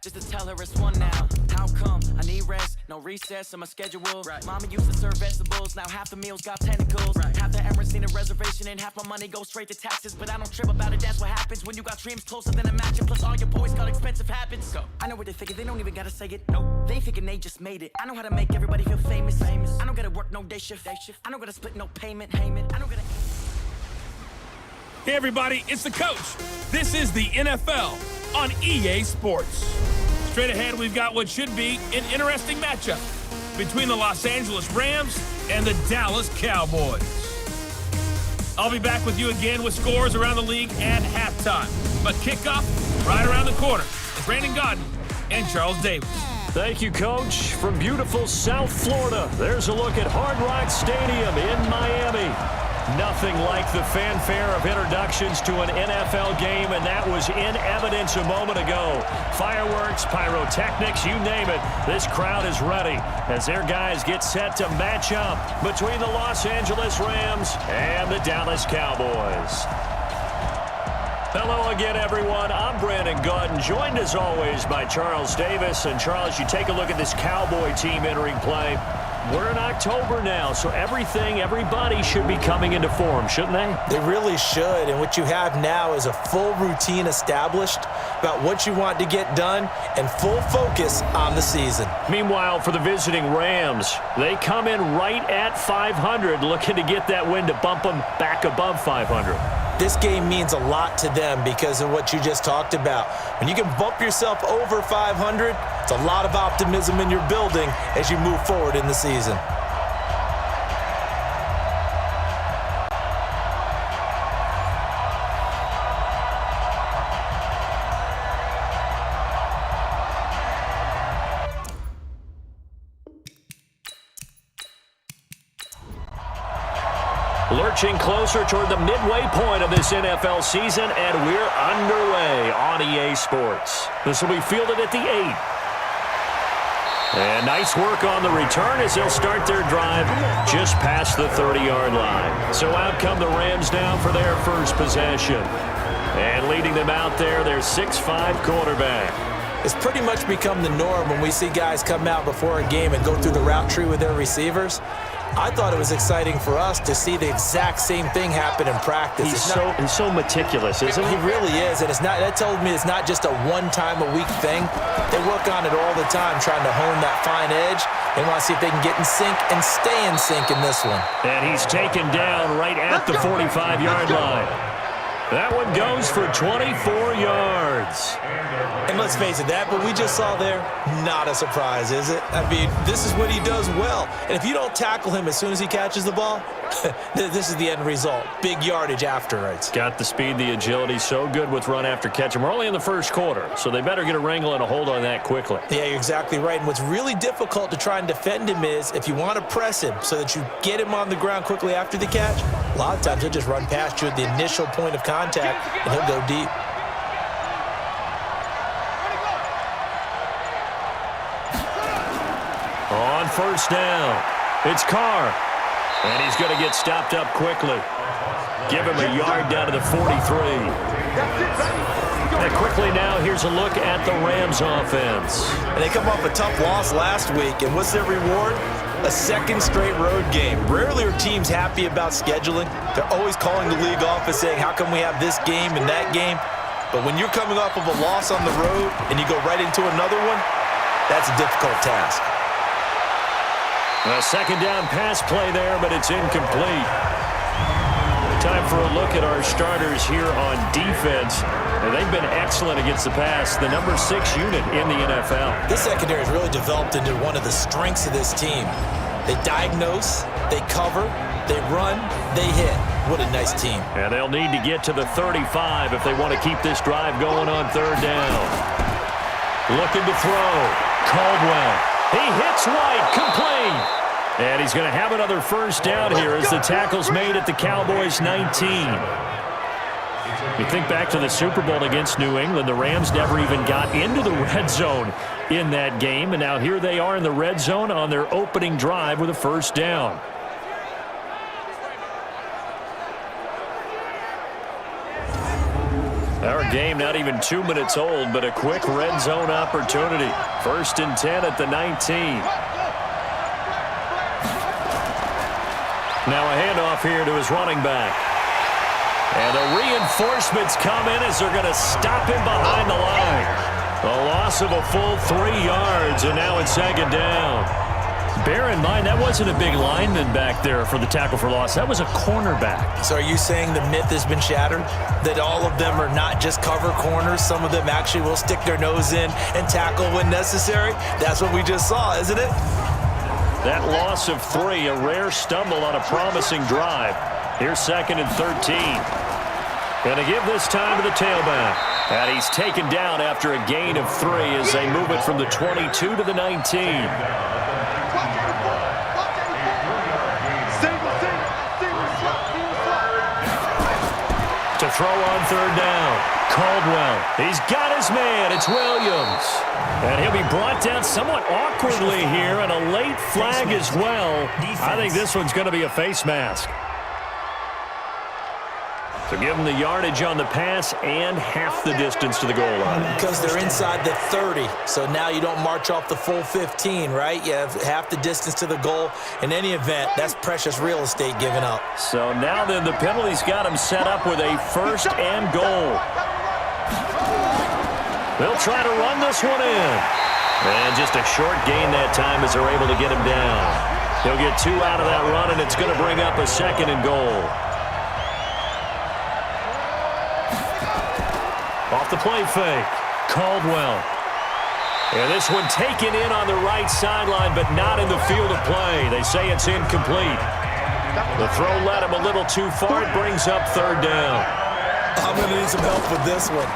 Just to tell her it's one now. How come? I need rest, no recess in my schedule. Right. Mama used to serve vegetables, now half the meals got tentacles. Right. Half the Emirates need a reservation and half my money goes straight to taxes. But I don't trip about it, that's what happens when you got dreams closer than a match. And plus all your boys got expensive habits. Go. I know what they're thinking, they don't even gotta say it. Nope. They thinking they just made it. I know how to make everybody feel famous. I don't gotta work no day shift. I don't gotta split no payment. I don't gotta... Hey everybody, it's the coach. This is the NFL on EA Sports. Straight ahead, we've got what should be an interesting matchup between the Los Angeles Rams and the Dallas Cowboys. I'll be back with you again with scores around the league at halftime. But kickoff right around the corner. Brandon Godden and Charles Davis. Thank you, Coach. From beautiful South Florida, there's a look at Hard Rock Stadium in Miami. Nothing like the fanfare of introductions to an NFL game, and that was in evidence a moment ago. Fireworks, pyrotechnics, you name it. This crowd is ready as their guys get set to match up between the Los Angeles Rams and the Dallas Cowboys. Hello again, everyone. I'm Brandon Godden, joined as always by Charles Davis. And Charles, you take a look at this Cowboy team entering play. We're in October now, so everybody should be coming into form, shouldn't they? They really should, and what you have now is a full routine established about what you want to get done and full focus on the season. Meanwhile, for the visiting Rams, they come in right at 500, looking to get that win to bump them back above 500. This game means a lot to them because of what you just talked about. When you can bump yourself over 500, it's a lot of optimism in your building as you move forward in the season. Lurching closer toward the midway point of this NFL season, and we're underway on EA Sports. This will be fielded at the 8. And nice work on the return as they'll start their drive just past the 30-yard line. So out come the Rams now for their first possession. And leading them out there, their 6'5" quarterback. It's pretty much become the norm when we see guys come out before a game and go through the route tree with their receivers. I thought it was exciting for us to see the exact same thing happen in practice. He's so meticulous, isn't he? He really is, and that tells me it's not just a one-time-a-week thing. They work on it all the time, trying to hone that fine edge. They want to see if they can get in sync and stay in sync in this one. And he's taken down right at the 45-yard line. That one goes for 24 yards. And let's face it, that what we just saw there, not a surprise, is it? I mean, this is what he does well. And if you don't tackle him as soon as he catches the ball, this is the end result. Big yardage afterwards. Got the speed, the agility, so good with run after catch. And we're only in the first quarter, so they better get a wrangle and a hold on that quickly. Yeah, you're exactly right. And what's really difficult to try and defend him is if you want to press him so that you get him on the ground quickly after the catch, a lot of times he'll just run past you at the initial point of contact, and he'll go deep. On first down, it's Carr. And he's going to get stopped up quickly. Give him a yard down to the 43. And quickly now, here's a look at the Rams offense. And they come off a tough loss last week, and what's their reward? A second straight road game. Rarely are teams happy about scheduling. They're always calling the league office saying, how come we have this game and that game? But when you're coming off of a loss on the road and you go right into another one, that's a difficult task. A second down pass play there, but it's incomplete. Time for a look at our starters here on defense. And they've been excellent against the pass, the number 6 unit in the NFL. This secondary has really developed into one of the strengths of this team. They diagnose, they cover, they run, they hit. What a nice team. And they'll need to get to the 35 if they want to keep this drive going on third down. Looking to throw. Caldwell. He hits White, complete. And he's going to have another first down here as the tackle's made at the Cowboys' 19. You think back to the Super Bowl against New England, the Rams never even got into the red zone in that game, and now here they are in the red zone on their opening drive with a first down. Our game not even 2 minutes old, but a quick red zone opportunity. 1st and 10 at the 19. Now a handoff here to his running back. And the reinforcements come in as they're going to stop him behind the line. A loss of a full 3 yards, and now it's 2nd down. Bear in mind, that wasn't a big lineman back there for the tackle for loss. That was a cornerback. So are you saying the myth has been shattered? That all of them are not just cover corners? Some of them actually will stick their nose in and tackle when necessary? That's what we just saw, isn't it? That loss of 3, a rare stumble on a promising drive. Here's 2nd and 13. Going to give this time to the tailback. And he's taken down after a gain of 3 as they move it from the 22 to the 19. To throw on 3rd down. Caldwell. He's got his man. It's Williams. And he'll be brought down somewhat awkwardly here, and a late flag as well. I think this one's going to be a face mask. So give them the yardage on the pass and half the distance to the goal line. Because they're inside the 30, so now you don't march off the full 15, right? You have half the distance to the goal. In any event, that's precious real estate given up. So now then the penalty's got him set up with a 1st and goal. They'll try to run this one in. And just a short gain that time as they're able to get him down. He'll get 2 out of that run, and it's going to bring up a 2nd and goal. Off the play fake, Caldwell. And this one taken in on the right sideline, but not in the field of play. They say it's incomplete. The throw led him a little too far. It brings up 3rd down. I'm going to need some help with this one.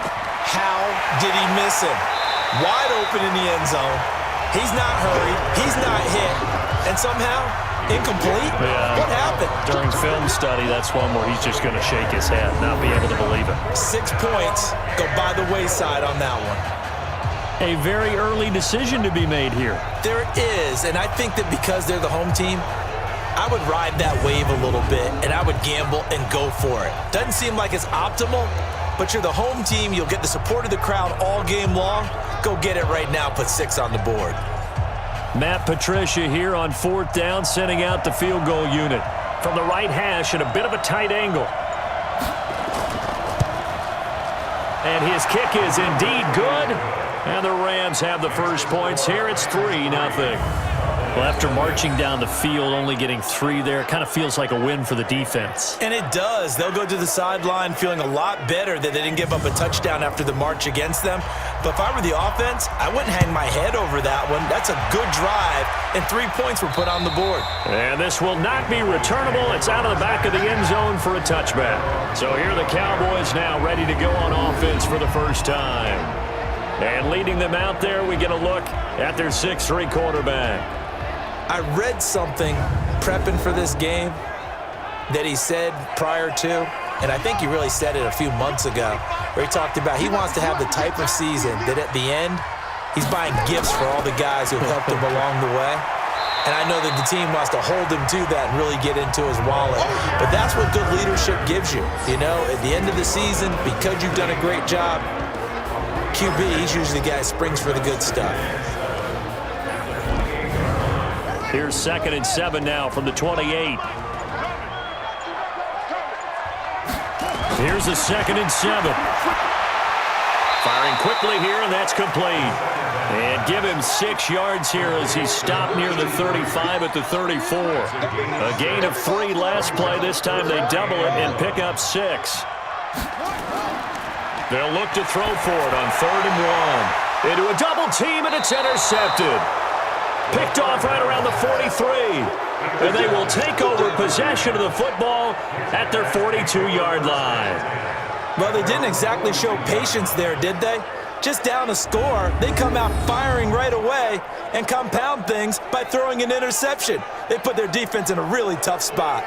How did he miss him? Wide open in the end zone. He's not hurried. He's not hit. And somehow, incomplete? Yeah. What happened? During film study, that's one where he's just going to shake his head, not be able to believe it. 6 points go by the wayside on that one. A very early decision to be made here. There is, and I think that because they're the home team, I would ride that wave a little bit, and I would gamble and go for it. Doesn't seem like it's optimal, but you're the home team. You'll get the support of the crowd all game long. Go get it right now. Put 6 on the board. Matt Patricia here on 4th down, sending out the field goal unit. From the right hash at a bit of a tight angle. And his kick is indeed good. And the Rams have the first points here. It's 3-0. Well, after marching down the field, only getting 3 there, it kind of feels like a win for the defense. And it does. They'll go to the sideline feeling a lot better that they didn't give up a touchdown after the march against them. But if I were the offense, I wouldn't hang my head over that one. That's a good drive, and 3 points were put on the board. And this will not be returnable. It's out of the back of the end zone for a touchback. So here are the Cowboys now ready to go on offense for the first time. And leading them out there, we get a look at their 6'3" quarterback. I read something prepping for this game that he said prior to, and I think he really said it a few months ago, where he talked about he wants to have the type of season that at the end, he's buying gifts for all the guys who helped him along the way. And I know that the team wants to hold him to that and really get into his wallet. But that's what good leadership gives you. You know, at the end of the season, because you've done a great job, QB, he's usually the guy who springs for the good stuff. Here's 2nd and 7 now from the 28. Here's the 2nd and 7. Firing quickly here, and that's complete. And give him 6 yards here as he's stopped near the 35 at the 34. A gain of 3 last play. This time they double it and pick up 6. They'll look to throw for it on 3rd and 1. Into a double team, and it's intercepted. Picked off right around the 43. And they will take over possession of the football at their 42-yard line. Well, they didn't exactly show patience there, did they? Just down a score, they come out firing right away and compound things by throwing an interception. They put their defense in a really tough spot.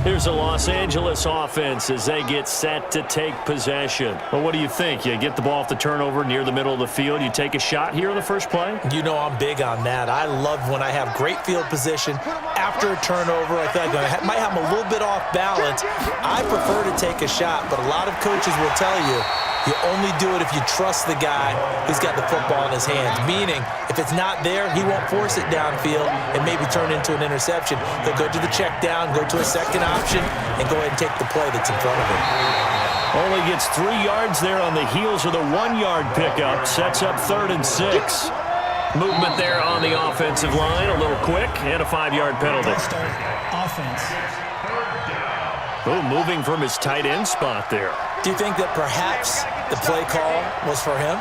Here's the Los Angeles offense as they get set to take possession. Well, what do you think? You get the ball off the turnover near the middle of the field. You take a shot here in the first play? You know I'm big on that. I love when I have great field position after a turnover. I feel like I might have them a little bit off balance. I prefer to take a shot, but a lot of coaches will tell you you only do it if you trust the guy who's got the football in his hands. Meaning, if it's not there, he won't force it downfield and maybe turn it into an interception. He'll go to the check down, go to a second option, and go ahead and take the play that's in front of him. Only gets 3 yards there on the heels of the 1-yard pickup. Sets up 3rd and 6. Movement there on the offensive line, a little quick, and a 5-yard penalty. Offense. Oh, moving from his tight end spot there. Do you think that perhaps the play call was for him?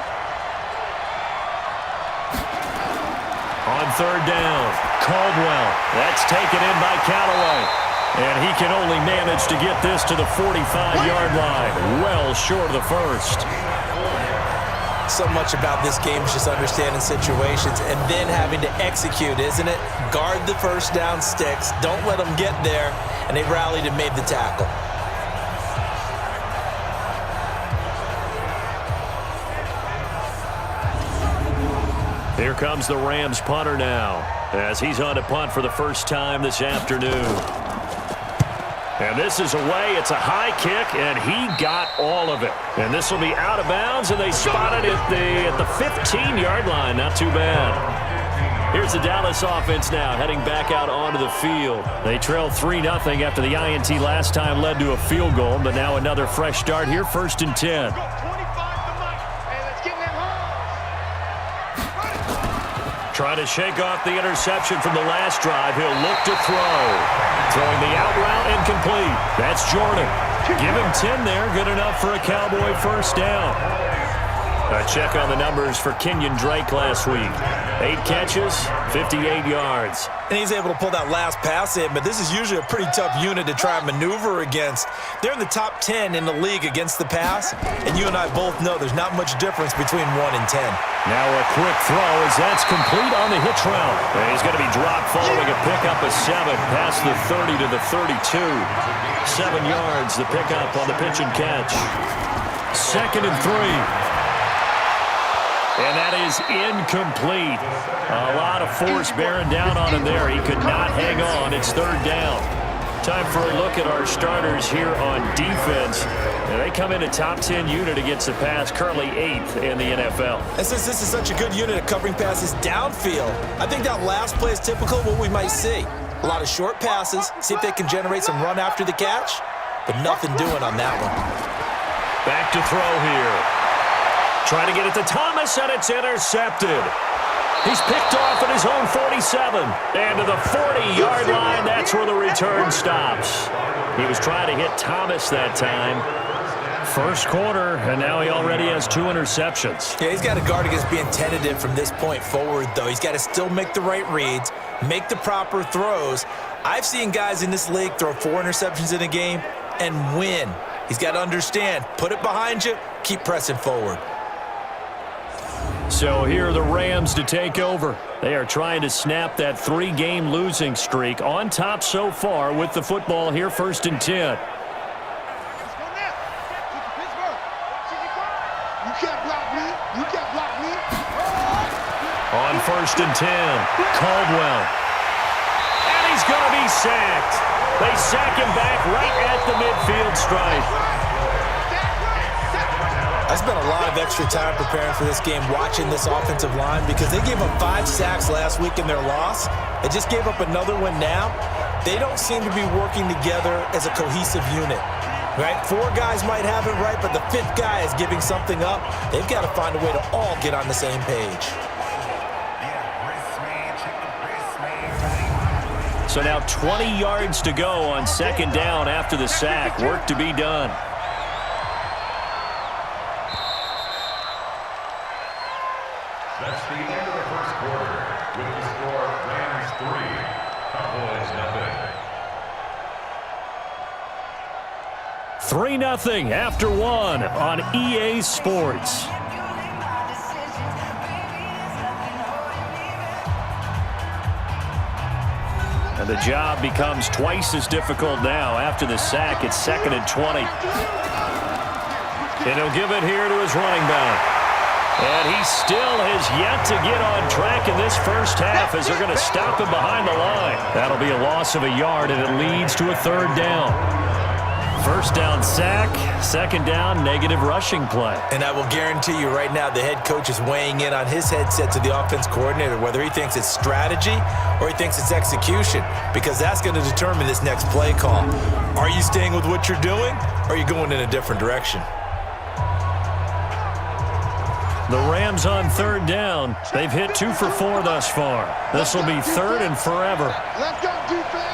On 3rd down, Caldwell. That's taken in by Callaway. And he can only manage to get this to the 45-yard line. Well short of the first. So much about this game is just understanding situations and then having to execute, isn't it? Guard the first down sticks. Don't let them get there. And they rallied and made the tackle. Here comes the Rams punter now as he's on to punt for the first time this afternoon. And this is away. It's a high kick, and he got all of it. And this will be out of bounds, and they spot it at the 15-yard line. Not too bad. Here's the Dallas offense now heading back out onto the field. They trail 3-0 after the INT last time led to a field goal, but now another fresh start here, 1st and 10. Trying to shake off the interception from the last drive. He'll look to throw. Throwing the out route incomplete. That's Jordan. Give him 10 there. Good enough for a Cowboy first down. A check on the numbers for Kenyon Drake last week. 8 catches, 58 yards. And he's able to pull that last pass in, but this is usually a pretty tough unit to try and maneuver against. They're in the top 10 in the league against the pass, and you and I both know there's not much difference between 1 and 10. Now a quick throw as that's complete on the hitch route. And he's going to be dropped following a pickup of 7 past the 30 to the 32. 7 yards, the pickup on the pitch and catch. 2nd and 3. And that is incomplete. A lot of force bearing down on him there. He could not hang on. It's 3rd down. Time for a look at our starters here on defense. And they come in a top 10 unit against the pass, currently 8th in the NFL. And since this is such a good unit at covering passes downfield, I think that last play is typical of what we might see. A lot of short passes, see if they can generate some run after the catch, but nothing doing on that one. Back to throw here. Trying to get it to Thomas, and it's intercepted. He's picked off at his own 47. And to the 40-yard line, that's where the return stops. He was trying to hit Thomas that time. First quarter, and now he already has 2 interceptions. Yeah, he's got to guard against being tentative from this point forward, though. He's got to still make the right reads, make the proper throws. I've seen guys in this league throw 4 interceptions in a game and win. He's got to understand, put it behind you, keep pressing forward. So here are the Rams to take over. They are trying to snap that 3-game losing streak on top so far with the football here, 1st and 10. On 1st and 10, Caldwell. And he's going to be sacked. They sack him back right at the midfield stripe. I spent a lot of extra time preparing for this game, watching this offensive line, because they gave up 5 sacks last week in their loss. They just gave up another one now. They don't seem to be working together as a cohesive unit. Right? 4 guys might have it right, but the 5th guy is giving something up. They've got to find a way to all get on the same page. So now 20 yards to go on 2nd down after the sack. Work to be done. That's the end of the first quarter with the score Rams 3, Cowboys 3-0 nothing. after 1 on EA Sports. And the job becomes twice as difficult now. After the sack, it's 2nd and 20. And he'll give it here to his running back. And he still has yet to get on track in this first half as they're going to stop him behind the line. That'll be a loss of a yard, and it leads to a 3rd down. First down sack, 2nd down negative rushing play. And I will guarantee you right now the head coach is weighing in on his headset to the offense coordinator, whether he thinks it's strategy or he thinks it's execution, because that's going to determine this next play call. Are you staying with what you're doing, or are you going in a different direction? The Rams on 3rd down. They've hit 2 for 4 thus far. This will be 3rd and forever. Let's go, defense.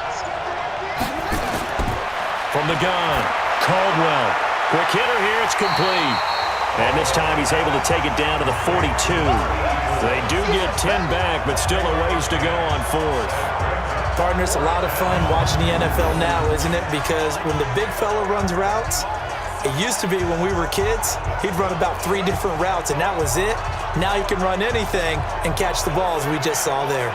From the gun, Caldwell. Quick hitter here, it's complete. And this time he's able to take it down to the 42. They do get 10 back, but still a ways to go on 4th. Partner, it's a lot of fun watching the NFL now, isn't it? Because when the big fella runs routes, it used to be when we were kids, he'd run about 3 different routes, and that was it. Now he can run anything and catch the balls we just saw there.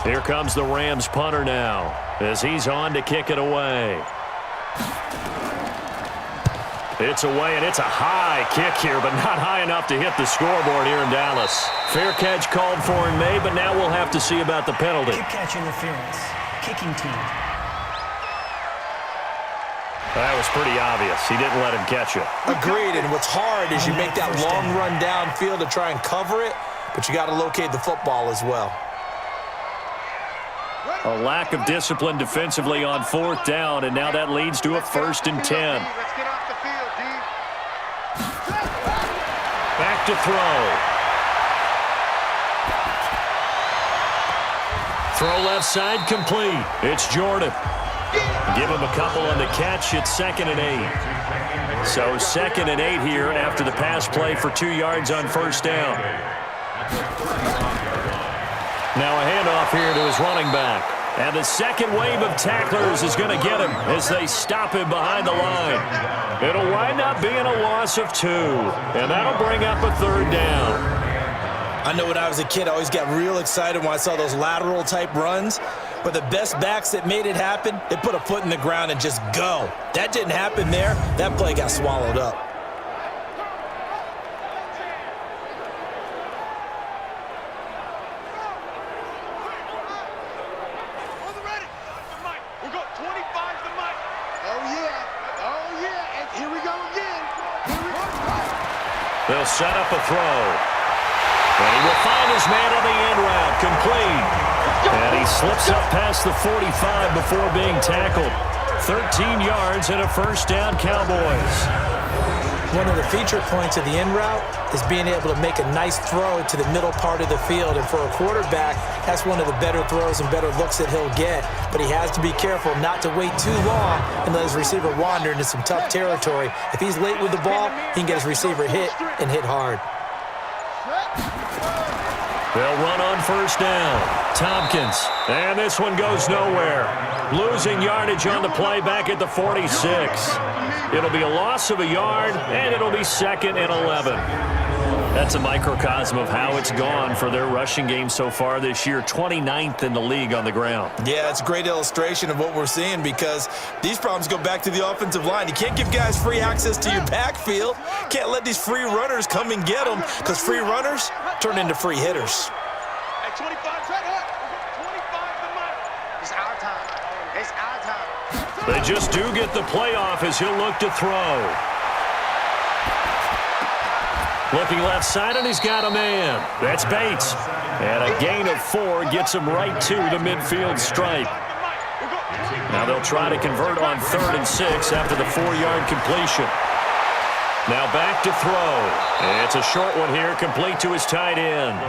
Here comes the Rams punter now as he's on to kick it away. It's away, and it's a high kick here, but not high enough to hit the scoreboard here in Dallas. Fair catch called for and made, but now we'll have to see about the penalty. Kick catch interference. Kicking team. That was pretty obvious. He didn't let him catch it. Agreed, and what's hard is you make that long run downfield to try and cover it, but you got to locate the football as well. A lack of discipline defensively on 4th down, and now that leads to a 1st and 10. Let's get off the field, D. Back to throw. Throw left side complete. It's Jordan. Give him a couple on the catch. It's 2nd and 8. So 2nd and 8 here after the pass play for 2 yards on 1st down. Now a handoff here to his running back. And the second wave of tacklers is going to get him as they stop him behind the line. It'll wind up being a loss of 2. And that'll bring up a 3rd down. I know when I was a kid, I always got real excited when I saw those lateral type runs. But the best backs that made it happen, they put a foot in the ground and just go. That didn't happen there. That play got swallowed up. They'll set up a throw. And he will find his man on the end route, complete. And he slips up past the 45 before being tackled. 13 yards and a 1st down, Cowboys. One of the feature points of the in route is being able to make a nice throw to the middle part of the field. And for a quarterback, that's one of the better throws and better looks that he'll get. But he has to be careful not to wait too long and let his receiver wander into some tough territory. If he's late with the ball, he can get his receiver hit and hit hard. They'll run on 1st down. Tompkins. And this one goes nowhere. Losing yardage on the play back at the 46. It'll be a loss of a yard, and it'll be 2nd and 11. That's a microcosm of how it's gone for their rushing game so far this year. 29th in the league on the ground. Yeah, it's a great illustration of what we're seeing because these problems go back to the offensive line. You can't give guys free access to your backfield. Can't let these free runners come and get them because free runners turn into free hitters. Hey, 25, set up. 25 the mark. It's our time. It's our time. They just do get the playoff as he'll look to throw. Looking left side, and he's got a man. That's Bates. And a gain of 4 gets him right to the midfield stripe. Now they'll try to convert on 3rd and 6 after the 4-yard completion. Now back to throw. It's a short one here, complete to his tight end.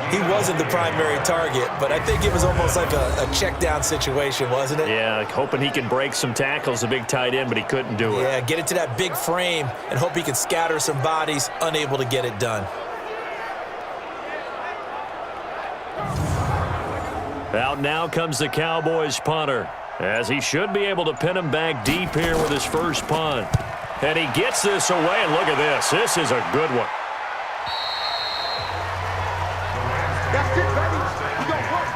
He wasn't the primary target, but I think it was almost like a check down situation, wasn't it? Yeah, hoping he can break some tackles, a big tight end, but he couldn't do it. Yeah, get it to that big frame and hope he can scatter some bodies, unable to get it done. Out now comes the Cowboys punter, as he should be able to pin him back deep here with his first punt. And he gets this away, and look at this. This is a good one. That's it, baby. We go work.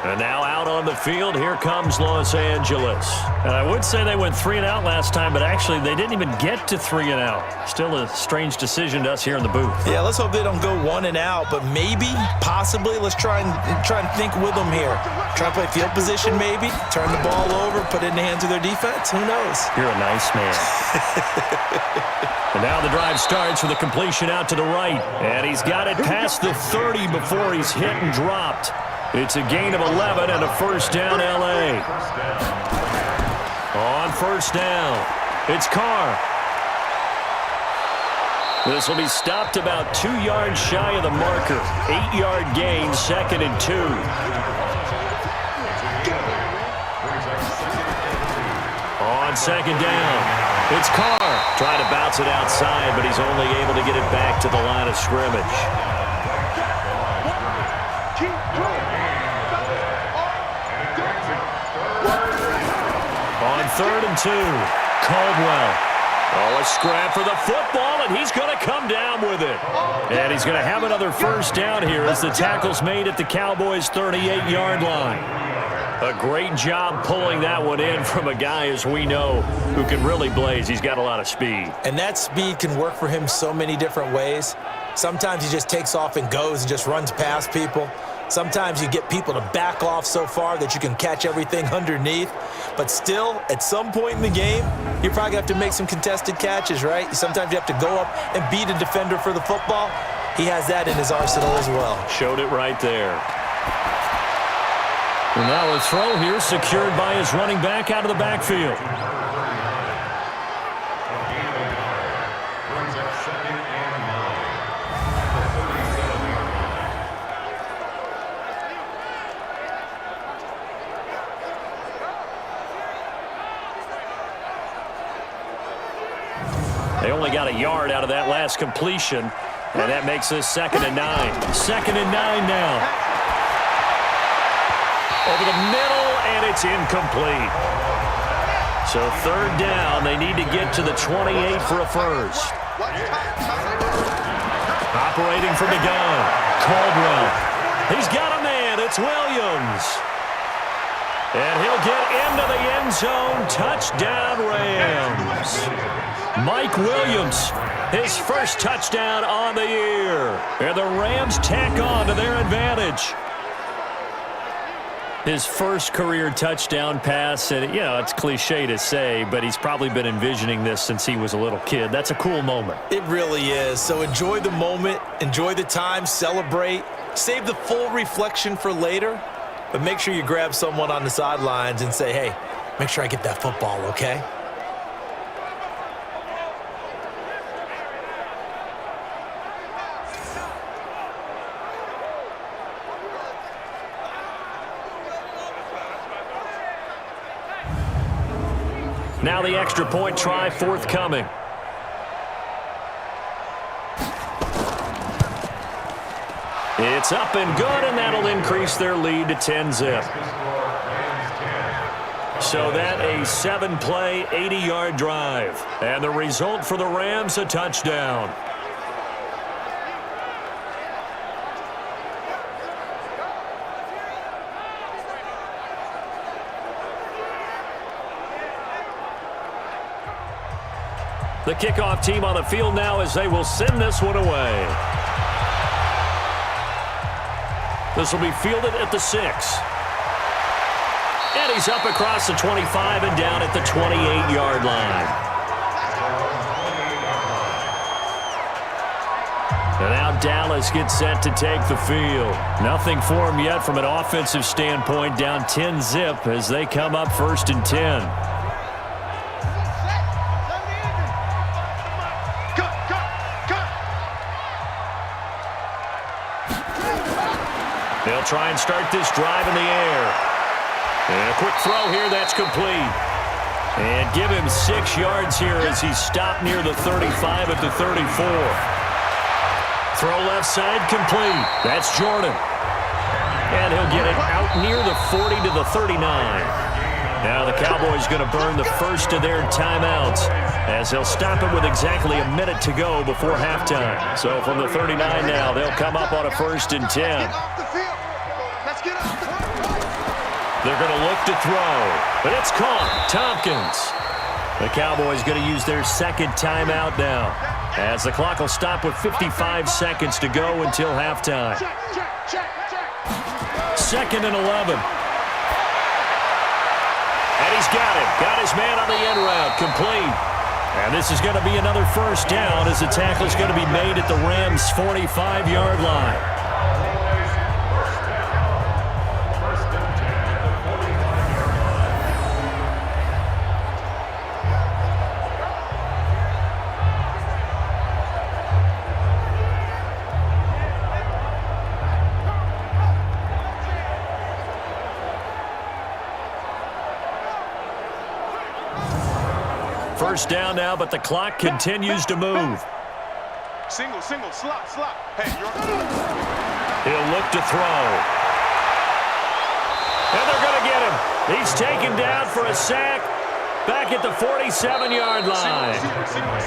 And now out on the field, here comes Los Angeles. And I would say they went 3 and out last time, but actually they didn't even get to 3 and out. Still a strange decision to us here in the booth. Yeah, let's hope they don't go 1 and out, but maybe, possibly, let's try and think with them here. Try to play field position maybe, turn the ball over, put it in the hands of their defense. Who knows? You're a nice man. And now the drive starts with a completion out to the right. And he's got it past the 30 before he's hit and dropped. It's a gain of 11 and a first down, L.A. On first down, it's Carr. This will be stopped about 2 yards shy of the marker. 8-yard gain, 2nd and 2. On second down, it's Carr. Trying to bounce it outside, but he's only able to get it back to the line of scrimmage. On 3rd and 2, Caldwell. Oh, a scrap for the football, and he's going to come down with it. And he's going to have another first down here as the tackle's made at the Cowboys' 38-yard line. A great job pulling that one in from a guy, as we know, who can really blaze. He's got a lot of speed. And that speed can work for him so many different ways. Sometimes he just takes off and goes and just runs past people. Sometimes you get people to back off so far that you can catch everything underneath. But still, at some point in the game, you probably have to make some contested catches, right? Sometimes you have to go up and beat a defender for the football. He has that in his arsenal as well. Showed it right there. And now a throw here secured by his running back out of the backfield. They only got a yard out of that last completion, and that makes this 2nd and 9. 2nd and 9 now. Over the middle, and it's incomplete. So 3rd down, they need to get to the 28 for a first. Operating from the gun, Caldwell. He's got a man, it's Williams. And he'll get into the end zone. Touchdown, Rams. Mike Williams, his first touchdown on the year. And the Rams tack on to their advantage. His first career touchdown pass, and, you know, it's cliche to say, but he's probably been envisioning this since he was a little kid. That's a cool moment. It really is. So enjoy the moment, enjoy the time, celebrate, save the full reflection for later, but make sure you grab someone on the sidelines and say, hey, make sure I get that football, okay? Now the extra point try forthcoming. It's up and good, and that'll increase their lead to 10-zip. So that a 7-play, 80-yard drive. And the result for the Rams, a touchdown. The kickoff team on the field now as they will send this one away. This will be fielded at the 6. And he's up across the 25 and down at the 28-yard line. And now Dallas gets set to take the field. Nothing for him yet from an offensive standpoint, down 10-zip as they come up 1st and 10. They'll try and start this drive in the air. And a quick throw here, that's complete. And give him 6 yards here as he's stopped near the 35 at the 34. Throw left side complete. That's Jordan. And he'll get it out near the 40 to the 39. Now the Cowboys going to burn the first of their timeouts as they'll stop it with exactly a minute to go before halftime. So from the 39 now, they'll come up on a 1st and 10. They're going to look to throw, but it's caught. Tompkins. The Cowboys going to use their second timeout now as the clock will stop with 55 seconds to go until halftime. 2nd and 11. And he's got it. Got his man on the end route. Complete. And this is going to be another first down as the tackle is going to be made at the Rams' 45-yard line. First down now, but the clock continues to move. Single, slot. Hey, He'll look to throw. And they're going to get him. He's taken down for a sack back at the 47-yard line.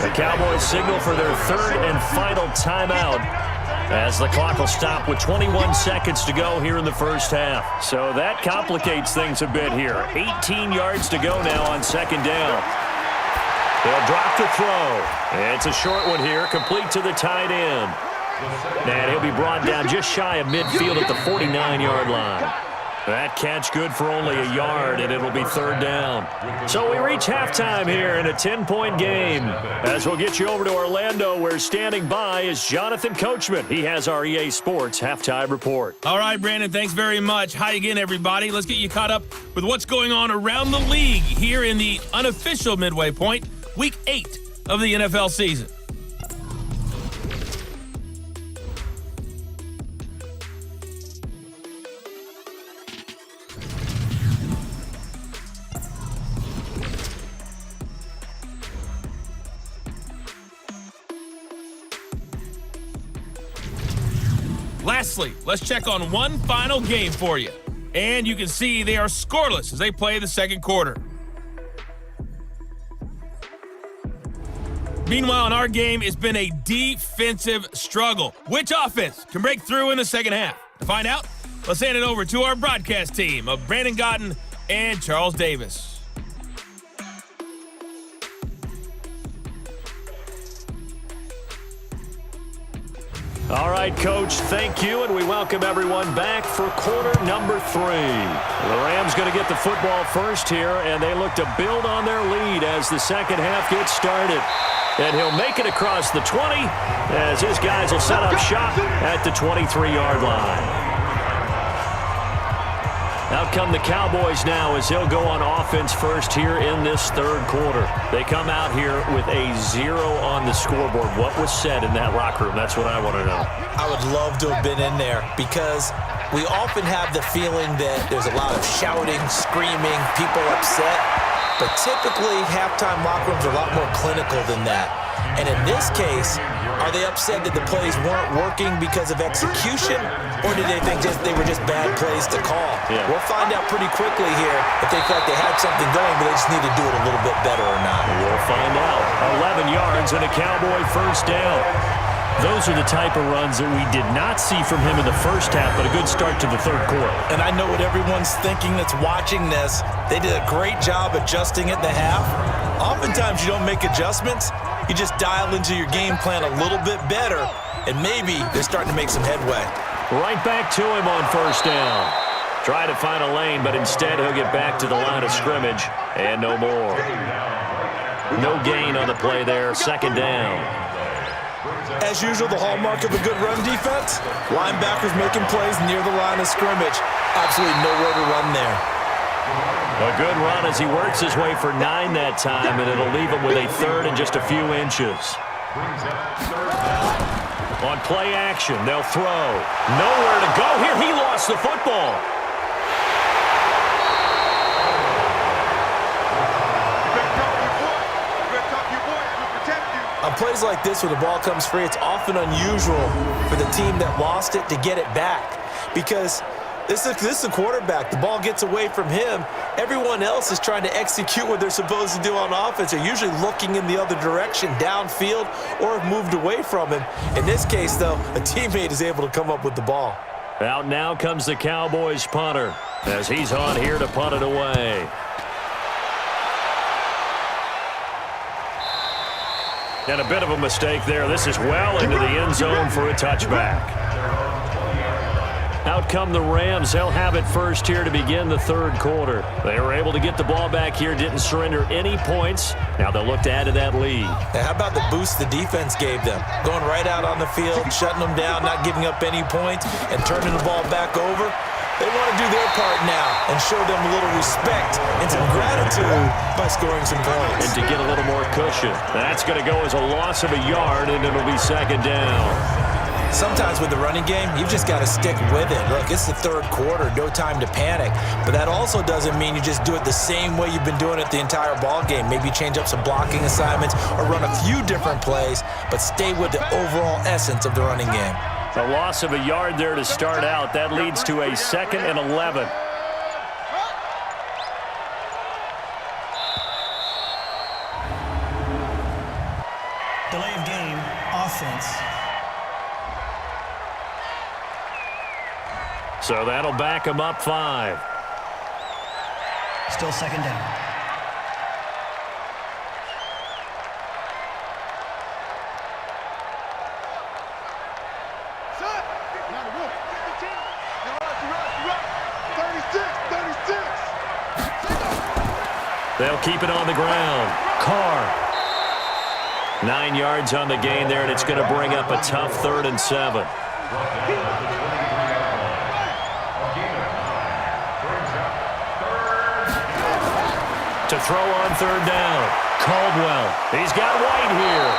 The Cowboys signal for their 3rd and final timeout as the clock will stop with 21 seconds to go here in the first half. So that complicates things a bit here. 18 yards to go now on 2nd down. They'll drop the throw. It's a short one here, complete to the tight end. And he'll be brought down just shy of midfield at the 49-yard line. That catch good for only a yard, and it'll be 3rd down. So we reach halftime here in a 10-point game. As we'll get you over to Orlando, where standing by is Jonathan Coachman. He has our EA Sports halftime report. All right, Brandon, thanks very much. Hi again, everybody. Let's get you caught up with what's going on around the league here in the unofficial midway point, Week 8 of the NFL season. Lastly, let's check on one final game for you. And you can see they are scoreless as they play the second quarter. Meanwhile, in our game, it's been a defensive struggle. Which offense can break through in the second half? To find out, let's hand it over to our broadcast team of Brandon Gotten and Charles Davis. All right, Coach, thank you, and we welcome everyone back for quarter number 3. The Rams going to get the football first here, and they look to build on their lead as the second half gets started. And he'll make it across the 20 as his guys will set up shop at the 23-yard line. Out come the Cowboys now as they'll go on offense first here in this third quarter. They come out here with a 0 on the scoreboard. What was said in that locker room? That's what I want to know. I would love to have been in there because we often have the feeling that there's a lot of shouting, screaming, people upset. But typically, halftime locker rooms are a lot more clinical than that. And in this case, are they upset that the plays weren't working because of execution, or did they think they were just bad plays to call? Yeah. We'll find out pretty quickly here if they felt they had something going, but they just need to do it a little bit better or not. We'll find out. 11 yards and a Cowboy first down. Those are the type of runs that we did not see from him in the first half, but a good start to the third quarter. And I know what everyone's thinking that's watching this. They did a great job adjusting at the half. Oftentimes you don't make adjustments. You just dial into your game plan a little bit better, and maybe they're starting to make some headway. Right back to him on first down. Try to find a lane, but instead he'll get back to the line of scrimmage, and no more. No gain on the play there, second down. As usual, the hallmark of a good run defense, linebackers making plays near the line of scrimmage. Absolutely nowhere to run there. A good run as he works his way for 9 that time, and it'll leave him with a third and just a few inches. On play action, they'll throw. Nowhere to go here. He lost the football. On plays like this where the ball comes free, it's often unusual for the team that lost it to get it back because This is the quarterback. The ball gets away from him. Everyone else is trying to execute what they're supposed to do on offense. They're usually looking in the other direction, downfield, or have moved away from him. In this case, though, a teammate is able to come up with the ball. Out now comes the Cowboys punter as he's on here to punt it away. And a bit of a mistake there. This is well into the end zone for a touchback. Out come the Rams. They'll have it first here to begin the third quarter. They were able to get the ball back here, didn't surrender any points. Now they'll look to add to that lead. Now, how about the boost the defense gave them? Going right out on the field, shutting them down, not giving up any points, and turning the ball back over. They want to do their part now and show them a little respect and some gratitude by scoring some points. And to get a little more cushion. That's going to go as a loss of a yard, and it'll be second down. Sometimes with the running game, you've just got to stick with it. Look, it's the third quarter, no time to panic. But that also doesn't mean you just do it the same way you've been doing it the entire ball game. Maybe change up some blocking assignments or run a few different plays, but stay with the overall essence of the running game. A loss of a yard there to start out. That leads to a 2nd and 11. Delay of game, offense. So that'll back him up 5. Still second down. Set. Now the roof. 15. Now 36. They'll keep it on the ground. Carr. 9 yards on the gain there, and it's going to bring up a tough 3rd and 7. To throw on 3rd down. Caldwell. He's got White here.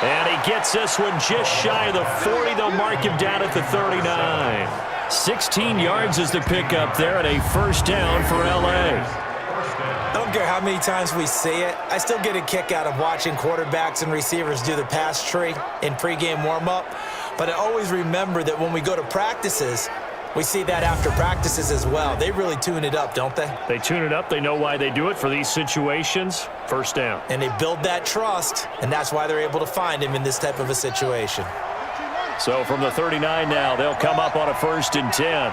And he gets this one just shy of the 40. They'll mark him down at the 39. 16 yards is the pickup there, and a first down for L.A. I don't care how many times we see it. I still get a kick out of watching quarterbacks and receivers do the pass tree in pregame warm-up. But I always remember that when we go to practices, we see that after practices as well. They really tune it up, don't they? They tune it up. They know why they do it for these situations. First down. And they build that trust, and that's why they're able to find him in this type of a situation. So from the 39 now, they'll come up on a 1st and 10.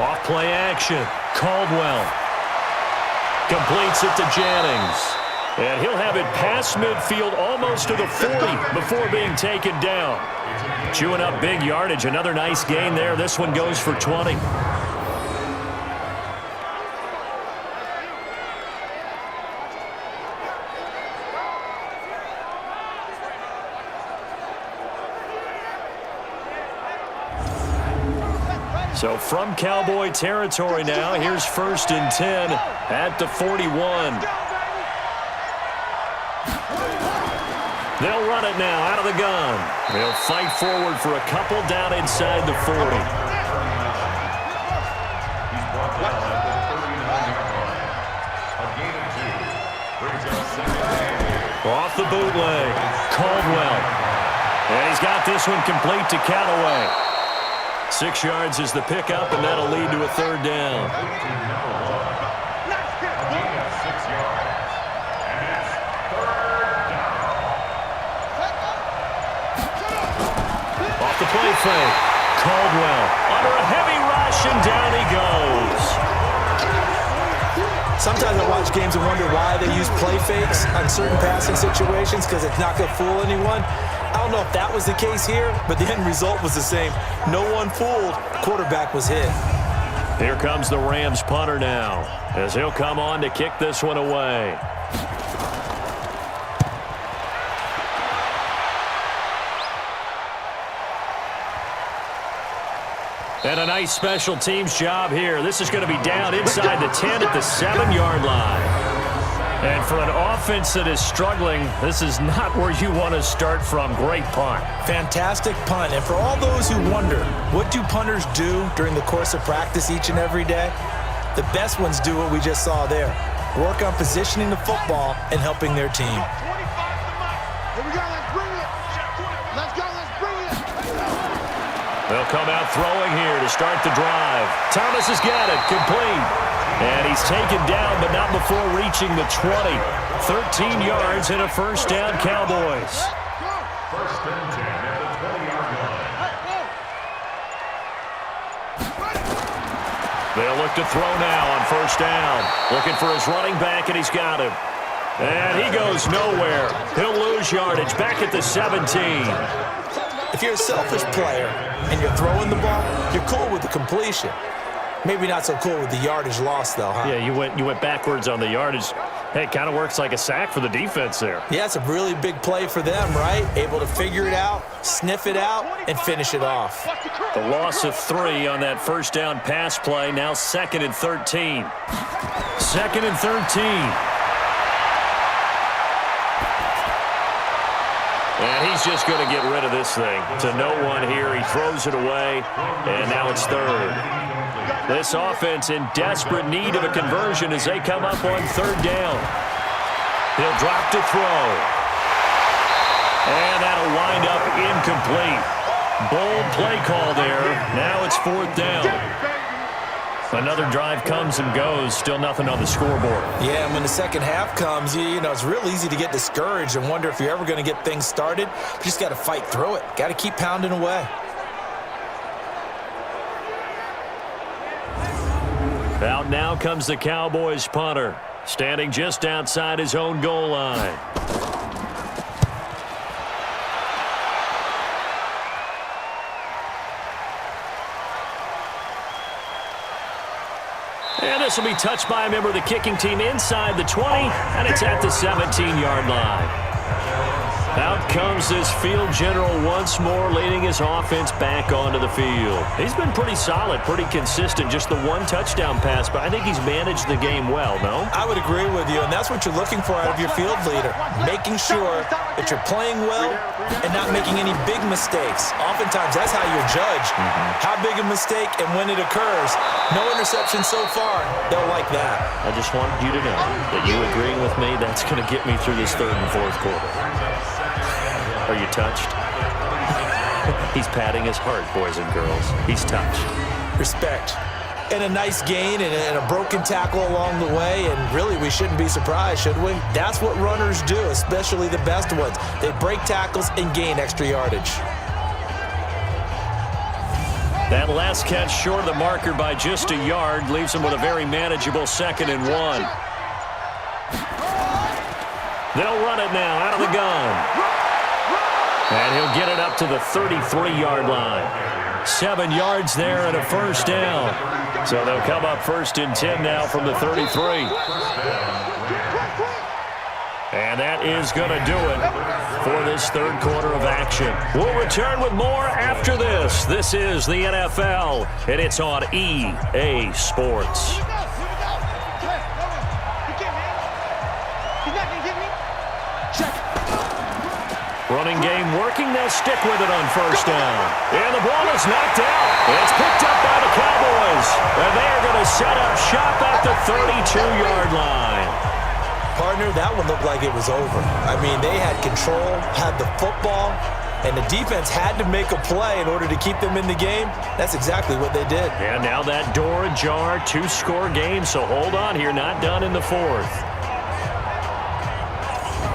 Off play action. Caldwell completes it to Jennings. And he'll have it past midfield almost to the 40 before being taken down. Chewing up big yardage. Another nice gain there. This one goes for 20. So from Cowboy territory now, here's 1st and 10 at the 41. They'll run it now out of the gun. They'll fight forward for a couple down inside the 40. Off the bootleg, Caldwell. And he's got this one complete to Callaway. 6 yards is the pickup, and that'll lead to a 3rd down. Off the play fake, Caldwell under a heavy rush, and down he goes. Sometimes I watch games and wonder why they use play fakes on certain passing situations, because it's not going to fool anyone. I don't know if that was the case here, but the end result was the same. No one fooled. Quarterback was hit. Here comes the Rams punter now, as he'll come on to kick this one away. And a nice special teams job here. This is going to be down inside the 10 at the 7-yard line. And for an offense that is struggling, this is not where you want to start from. Great punt. Fantastic punt. And for all those who wonder, what do punters do during the course of practice each and every day? The best ones do what we just saw there. Work on positioning the football and helping their team. 25 to Mike. Here we go. Let's bring it. Let's go. Let's bring it. They'll come out throwing here to start the drive. Thomas has got it, complete. And he's taken down, but not before reaching the 20. 13 yards and a first down, Cowboys. First and 10 at the 20-yard line. They'll look to throw now on first down. Looking for his running back, and he's got him. And he goes nowhere. He'll lose yardage back at the 17. If you're a selfish player and you're throwing the ball, you're cool with the completion. Maybe not so cool with the yardage loss, though, huh? Yeah, you went backwards on the yardage. Hey, it kind of works like a sack for the defense there. Yeah, it's a really big play for them, right? Able to figure it out, sniff it out, and finish it off. The loss of 3 on that first down pass play. Now 2nd and 13. 2nd and 13. And he's just going to get rid of this thing. To no one here. He throws it away, and now it's 3rd. This offense in desperate need of a conversion as they come up on 3rd down. He'll drop to throw. And that'll wind up incomplete. Bold play call there. Now it's 4th down. Another drive comes and goes. Still nothing on the scoreboard. Yeah, and when the second half comes, you know, it's real easy to get discouraged and wonder if you're ever going to get things started. You just got to fight through it. Got to keep pounding away. Out now comes the Cowboys punter, standing just outside his own goal line. And this will be touched by a member of the kicking team inside the 20, and it's at the 17-yard line. Out comes this field general once more, leading his offense back onto the field. He's been pretty solid, pretty consistent, just the 1 touchdown pass, but I think he's managed the game well, no? I would agree with you, and that's what you're looking for out of your field leader, making sure that you're playing well and not making any big mistakes. Oftentimes, that's how you're judged. How big a mistake and when it occurs. No interception so far. They'll like that. I just want you to know that you agreeing with me, that's going to get me through this 3rd and 4th quarter. Are you touched? He's patting his heart, boys and girls. He's touched. Respect. And a nice gain and a broken tackle along the way, and really we shouldn't be surprised, should we? That's what runners do, especially the best ones. They break tackles and gain extra yardage. That last catch short of the marker by just a yard leaves him with a very manageable 2nd and 1. They'll run it now out of the gun. And he'll get it up to the 33-yard line. 7 yards there and a first down. So they'll come up 1st and 10 now from the 33. And that is going to do it for this 3rd quarter of action. We'll return with more after this. This is the NFL, and it's on EA Sports. Running game working. They'll stick with it on first down. And the ball is knocked out. It's picked up by the Cowboys. And they are going to set up shop at the 32-yard line. Partner, that one looked like it was over. I mean, they had control, had the football, and the defense had to make a play in order to keep them in the game. That's exactly what they did. And now that door ajar, 2-score game. So hold on here, not done in the 4th.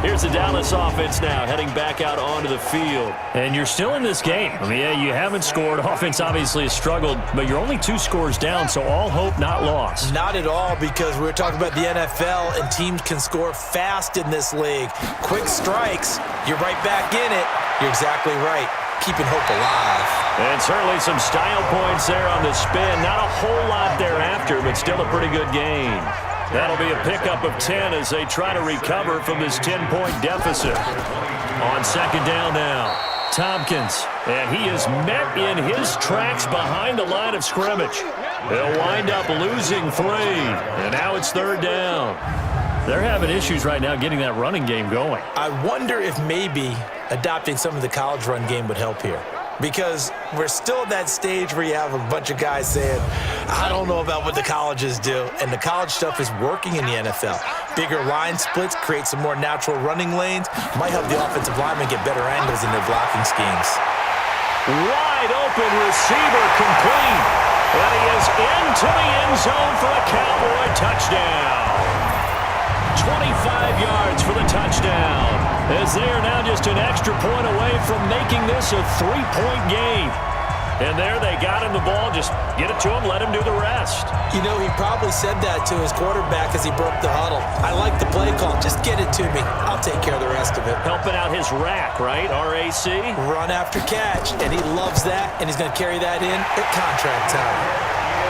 Here's the Dallas offense now, heading back out onto the field. And you're still in this game. I mean, yeah, you haven't scored. Offense obviously has struggled, but you're only 2 scores down, so all hope not lost. Not at all, because we're talking about the NFL, and teams can score fast in this league. Quick strikes, you're right back in it. You're exactly right. Keeping hope alive. And certainly some style points there on the spin. Not a whole lot thereafter, but still a pretty good game. That'll be a pickup of 10 as they try to recover from this 10-point deficit. On 2nd down now, Tompkins. And he is met in his tracks behind the line of scrimmage. They'll wind up losing 3. And now it's 3rd down. They're having issues right now getting that running game going. I wonder if maybe adopting some of the college run game would help here. Because we're still at that stage where you have a bunch of guys saying, I don't know about what the colleges do. And the college stuff is working in the NFL. Bigger line splits, create some more natural running lanes. Might help the offensive linemen get better angles in their blocking schemes. Wide open receiver complete. And he is into the end zone for a Cowboy touchdown. 25 yards for the touchdown, as they are now just an extra point away from making this a 3-point game. And there they got him the ball. Just get it to him, let him do the rest. You know, he probably said that to his quarterback as he broke the huddle. I like the play call. Just get it to me. I'll take care of the rest of it. Helping out his rack, right? RAC? Run after catch, and he loves that, and he's going to carry that in at contract time.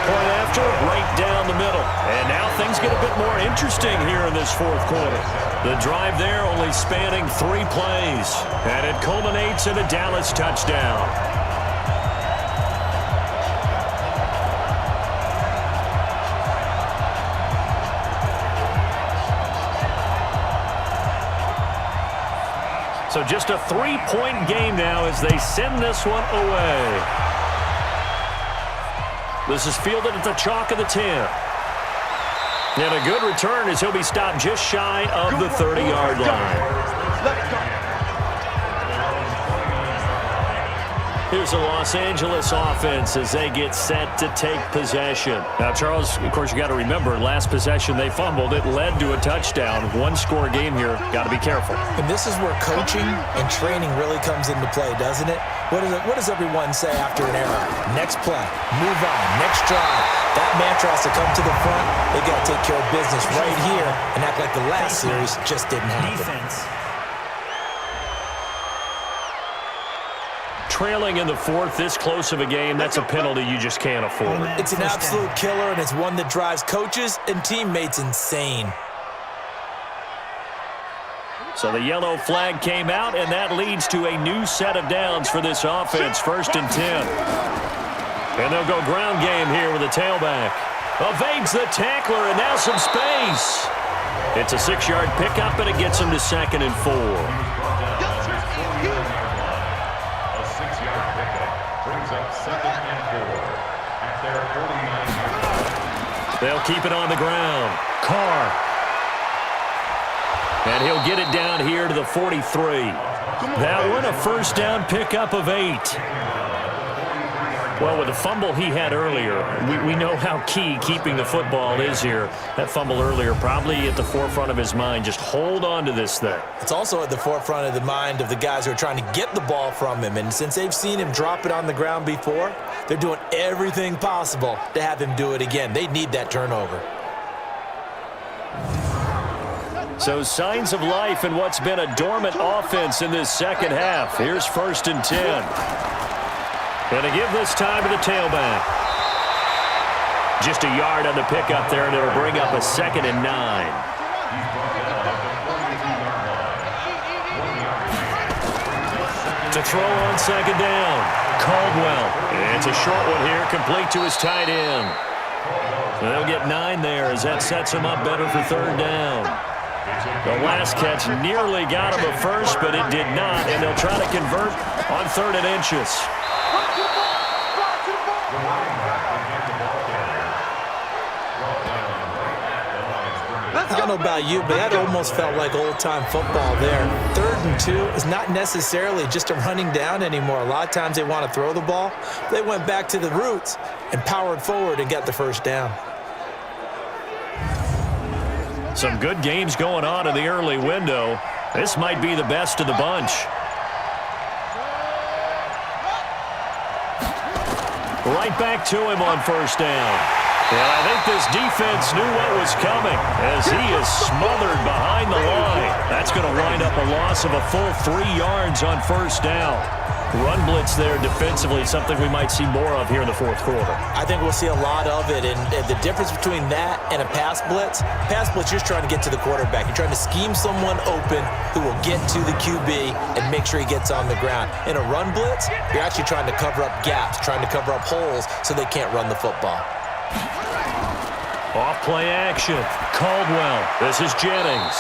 Point after, right down the middle. And now things get a bit more interesting here in this fourth quarter. The drive there only spanning 3 plays, and it culminates in a Dallas touchdown. So just a 3-point game now as they send this one away. This is fielded at the chalk of the 10. And a good return as he'll be stopped just shy of the 30-yard line. Here's the Los Angeles offense as they get set to take possession. Now, Charles, of course, you got to remember, last possession they fumbled. It led to a touchdown. 1-score game here. Got to be careful. And this is where coaching and training really comes into play, doesn't it? What does everyone say after an error? Next play, move on, next drive. That mantra has to come to the front. They got to take care of business right here and act like the last series just didn't happen. Defense. Trailing in the fourth, this close of a game, that's a penalty you just can't afford. It's an absolute killer, and it's one that drives coaches and teammates insane. So the yellow flag came out, and that leads to a new set of downs for this offense, 1st and 10. And they'll go ground game here with a tailback. Evades the tackler, and now some space. It's a 6-yard pickup, and it gets him to 2nd and 4. They'll keep it on the ground. Carr. And he'll get it down here to the 43. That one a 1st down pickup of 8. Well, with the fumble he had earlier, we know how key keeping the football is here. That fumble earlier probably at the forefront of his mind. Just hold on to this thing. It's also at the forefront of the mind of the guys who are trying to get the ball from him. And since they've seen him drop it on the ground before, they're doing everything possible to have him do it again. They need that turnover. So signs of life in what's been a dormant offense in this second half. Here's 1st and 10. Going to give this time to the tailback. Just a yard on the pickup there, and it'll bring up a 2nd and 9. To throw on 2nd down. Caldwell. It's a short one here, complete to his tight end. So they'll get 9 there as that sets him up better for 3rd down. The last catch nearly got him a first, but it did not, and they'll try to convert on 3rd and inches. I don't know about you, but that almost felt like old-time football there. 3rd and 2 is not necessarily just a running down anymore. A lot of times they want to throw the ball. They went back to the roots and powered forward and got the 1st down. Some good games going on in the early window. This might be the best of the bunch. Right back to him on 1st down. And I think this defense knew what was coming as he is smothered behind the line. That's going to wind up a loss of a full 3 yards on 1st down. Run blitz there defensively, something we might see more of here in the fourth quarter. I think we'll see a lot of it, and the difference between that and a pass blitz, you're just trying to get to the quarterback. You're trying to scheme someone open who will get to the QB and make sure he gets on the ground. In a run blitz, you're actually trying to cover up gaps, trying to cover up holes so they can't run the football. Off play action. Caldwell. This is Jennings.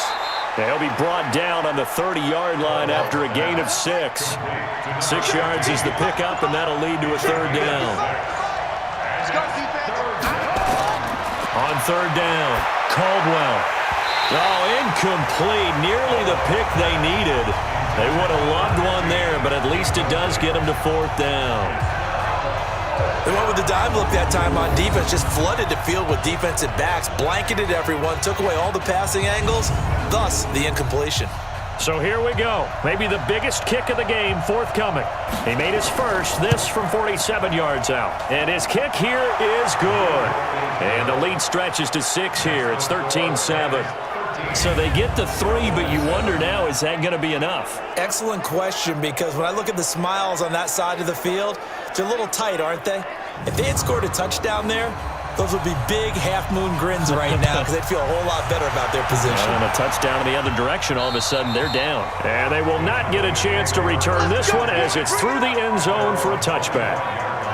He'll be brought down on the 30-yard line after a gain of 6. 6 yards is the pickup, and that'll lead to a 3rd down. On 3rd down, Caldwell. Oh, incomplete. Nearly the pick they needed. They would have loved one there, but at least it does get them to 4th down. They went with the dime look that time on defense, just flooded the field with defensive backs, blanketed everyone, took away all the passing angles, thus the incompletion. So here we go. Maybe the biggest kick of the game forthcoming. He made his first, this from 47 yards out. And his kick here is good. And the lead stretches to 6 here. It's 13-7. So they get the 3, but you wonder now, is that going to be enough? Excellent question, because when I look at the smiles on that side of the field, they're a little tight, aren't they? If they had scored a touchdown there, those would be big half-moon grins right now because they'd feel a whole lot better about their position. And a touchdown in the other direction, all of a sudden they're down. And they will not get a chance to return this one as it's through the end zone for a touchback.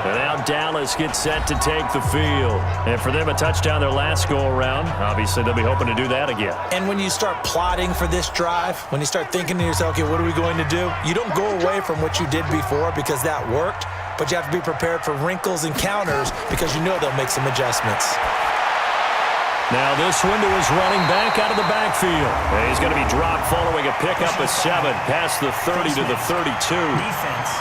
And now Dallas gets set to take the field. And for them, a touchdown their last go-around. Obviously, they'll be hoping to do that again. And when you start plotting for this drive, when you start thinking to yourself, okay, what are we going to do? You don't go away from what you did before because that worked, but you have to be prepared for wrinkles and counters because you know they'll make some adjustments. Now this window is running back out of the backfield. And he's going to be dropped following a pickup of 7 past the 30 to the 32. Defense.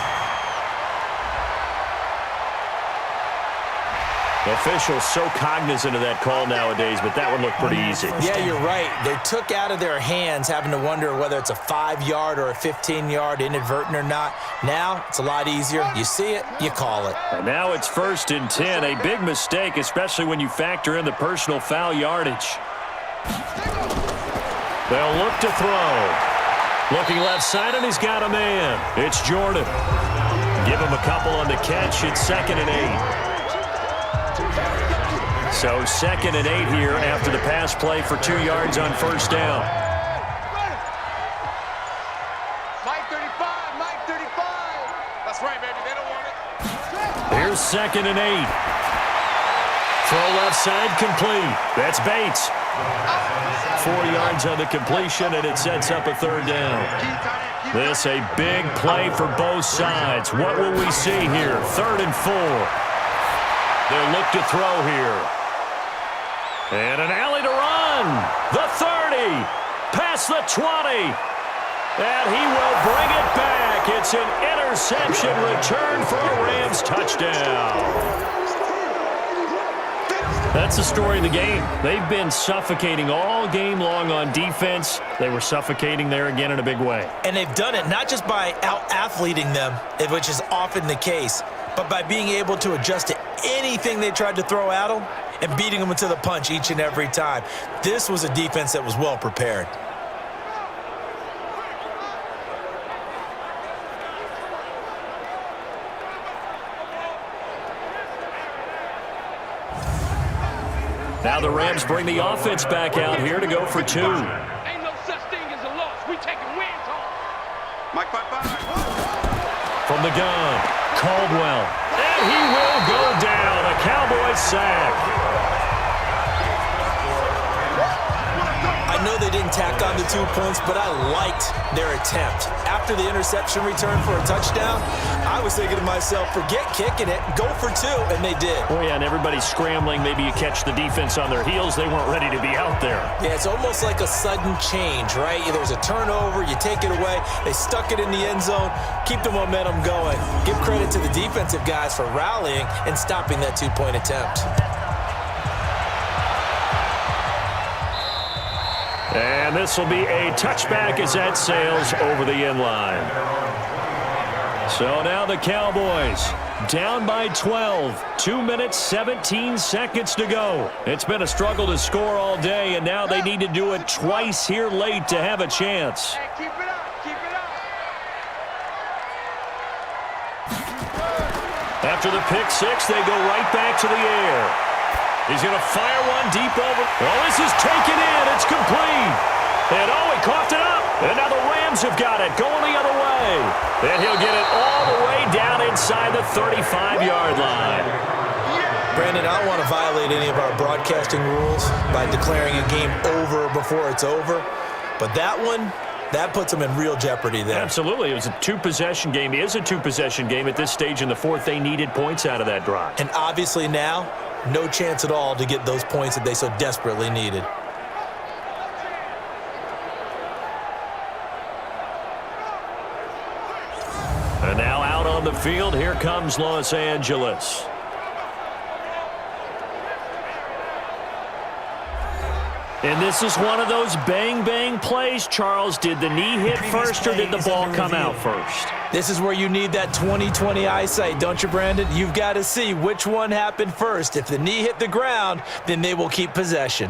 Officials so cognizant of that call nowadays, but that would look pretty easy. Yeah, you're right. They took out of their hands having to wonder whether it's a 5-yard or a 15-yard, inadvertent or not. Now it's a lot easier. You see it, you call it. And now it's 1st and 10. A big mistake, especially when you factor in the personal foul yardage. They'll look to throw. Looking left side, and he's got a man. It's Jordan. Give him a couple on the catch. It's 2nd and 8. So 2nd and 8 here after the pass play for 2 yards on 1st down. Mike 35, Mike 35. That's right, baby. They don't want it. Here's 2nd and 8. Throw left side complete. That's Bates. 4 yards on the completion, and it sets up a 3rd down. This a big play for both sides. What will we see here? 3rd and 4. They'll look to throw here. And an alley to run. The 30. Past the 20. And he will bring it back. It's an interception return for a Rams touchdown. That's the story of the game. They've been suffocating all game long on defense. They were suffocating there again in a big way. And they've done it not just by out-athleting them, which is often the case, but by being able to adjust to anything they tried to throw at them and beating them to the punch each and every time. This was a defense that was well prepared. Now the Rams bring the offense back out here to go for 2. Ain't no such thing as a loss. We taking wins home. Mike 5-5. From the gun, Caldwell. And he will go down. A Cowboys sack. I know they didn't tack on the 2 points, but I liked their attempt. After the interception return for a touchdown, I was thinking to myself, forget kicking it, go for 2, and they did. Oh, yeah, and everybody's scrambling. Maybe you catch the defense on their heels. They weren't ready to be out there. Yeah, it's almost like a sudden change, right? There's a turnover, you take it away, they stuck it in the end zone, keep the momentum going. Give credit to the defensive guys for rallying and stopping that 2-point attempt. And this will be a touchback as that sails over the end line. So now the Cowboys down by 12. 2 minutes, 17 seconds to go. It's been a struggle to score all day, and now they need to do it twice here late to have a chance. Hey, keep it up. Keep it up. After the pick 6, they go right back to the air. He's going to fire one deep over. Oh, this is taken in. It's complete. And, oh, he coughed it up. And now the Rams have got it going the other way. And he'll get it all the way down inside the 35-yard line. Brandon, I don't want to violate any of our broadcasting rules by declaring a game over before it's over. But that one, that puts them in real jeopardy there. Absolutely. It was a 2-possession game. It is a 2-possession game at this stage in the 4th. They needed points out of that drive. And obviously now, no chance at all to get those points that they so desperately needed. And now out on the field, here comes Los Angeles. And this is one of those bang-bang plays, Charles. Did the knee hit first or did the ball come out first? This is where you need that 20/20 eyesight, don't you, Brandon? You've got to see which one happened first. If the knee hit the ground, then they will keep possession.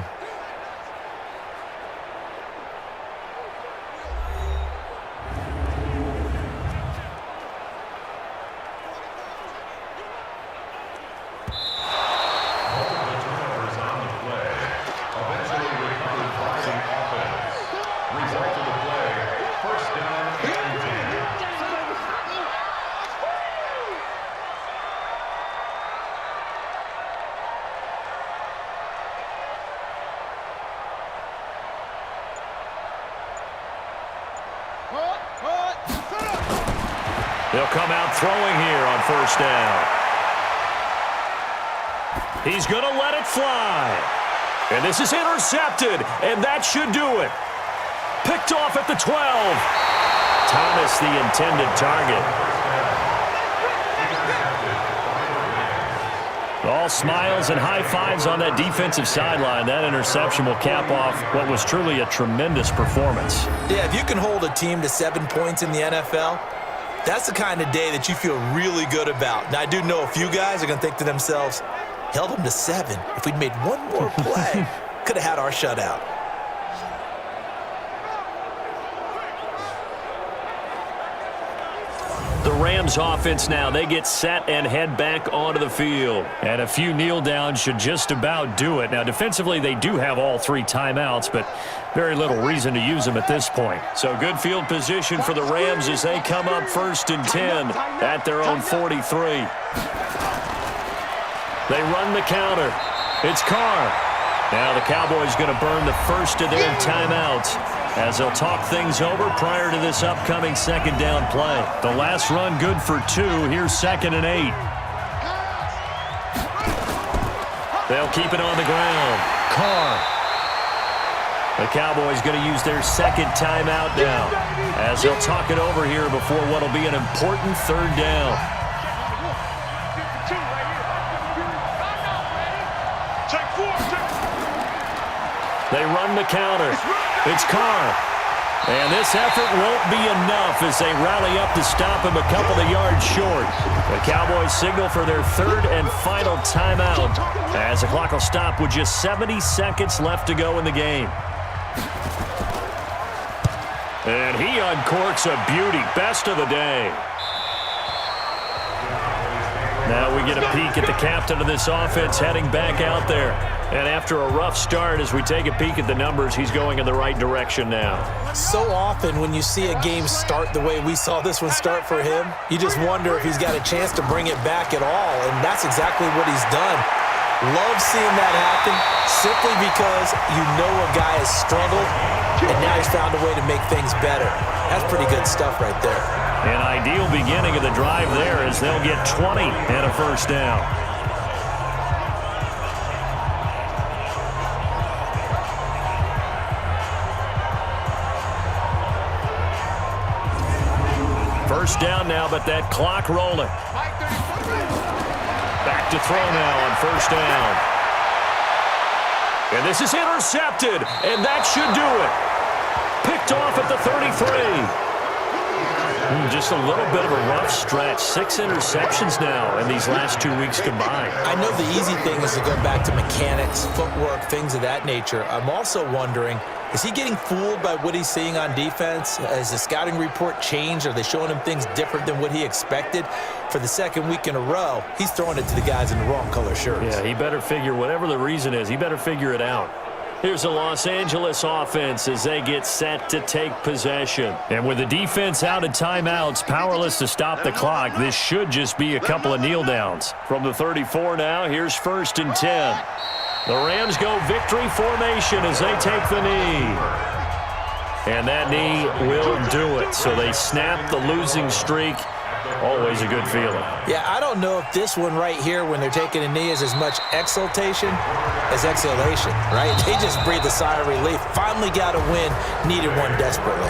They'll come out throwing here on first down. He's going to let it fly. And this is intercepted, and that should do it. Picked off at the 12. Thomas, the intended target. All smiles and high fives on that defensive sideline. That interception will cap off what was truly a tremendous performance. Yeah, if you can hold a team to 7 points in the NFL, that's the kind of day that you feel really good about. Now, I do know a few guys are going to think to themselves, held them to 7. If we'd made one more play, could have had our shutout. The Rams offense now, they get set and head back onto the field. And a few kneel downs should just about do it. Now, defensively, they do have all 3 timeouts, but very little reason to use them at this point. So good field position for the Rams as they come up 1st and 10 at their own 43. They run the counter. It's Carr. Now the Cowboys going to burn the first of their timeouts as they'll talk things over prior to this upcoming 2nd down play. The last run good for 2. Here's 2nd and 8. They'll keep it on the ground. Carr. The Cowboys going to use their 2nd timeout now as they'll talk it over here before what will be an important 3rd down. They run the counter. It's Carr. And this effort won't be enough as they rally up to stop him a couple of yards short. The Cowboys signal for their 3rd and final timeout as the clock will stop with just 70 seconds left to go in the game. And he uncorks a beauty. Best of the day. Now we get a peek at the captain of this offense heading back out there. And after a rough start, as we take a peek at the numbers, he's going in the right direction now. So often when you see a game start the way we saw this one start for him, you just wonder if he's got a chance to bring it back at all, and that's exactly what he's done. Love seeing that happen simply because you know a guy has struggled, and now he's found a way to make things better. That's pretty good stuff right there. An ideal beginning of the drive there as they'll get 20 and a first down. First down now, but that clock rolling. Back to throw now on first down. And this is intercepted, and that should do it. Picked off at the 33. Just a little bit of a rough stretch. 6 interceptions now in these last 2 weeks combined. I know the easy thing is to go back to mechanics, footwork, things of that nature. I'm also wondering, is he getting fooled by what he's seeing on defense? Has the scouting report changed? Are they showing him things different than what he expected? For the 2nd week in a row, he's throwing it to the guys in the wrong color shirts. Yeah, he better figure, whatever the reason is, he better figure it out. Here's the Los Angeles offense as they get set to take possession. And with the defense out of timeouts, powerless to stop the clock, this should just be a couple of kneel downs. From the 34 now, here's 1st and 10. The Rams go victory formation as they take the knee. And that knee will do it. So they snap the losing streak Always a good feeling. Yeah, I don't know if this one right here when they're taking a knee is as much exultation as exhalation, right? They just breathe a sigh of relief. Finally got a win, needed one desperately.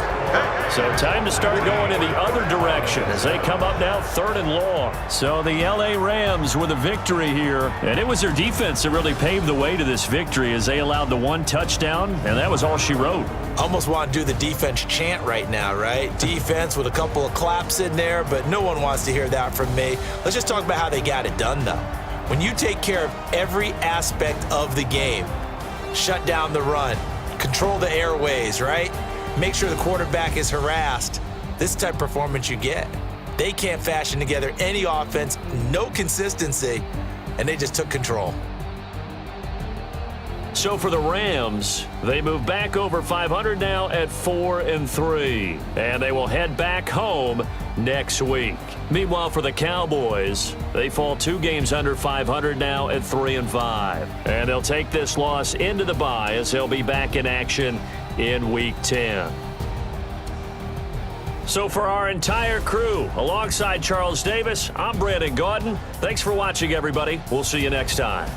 So time to start going in the other direction as they come up now 3rd and long. So the L.A. Rams with a victory here. And it was their defense that really paved the way to this victory as they allowed the 1 touchdown, and that was all she wrote. Almost want to do the defense chant right now, right? Defense with a couple of claps in there, but no one wants to hear that from me. Let's just talk about how they got it done, though. When you take care of every aspect of the game, shut down the run, control the airways, right? Make sure the quarterback is harassed. This type of performance you get. They can't fashion together any offense, no consistency, and they just took control. So for the Rams, they move back over 500 now at 4-3, and they will head back home next week. Meanwhile, for the Cowboys, they fall 2 games under 500 now at 3-5, and they'll take this loss into the bye as they'll be back in action in Week 10. So for our entire crew, alongside Charles Davis, I'm Brandon Gaudin. Thanks for watching, everybody. We'll see you next time.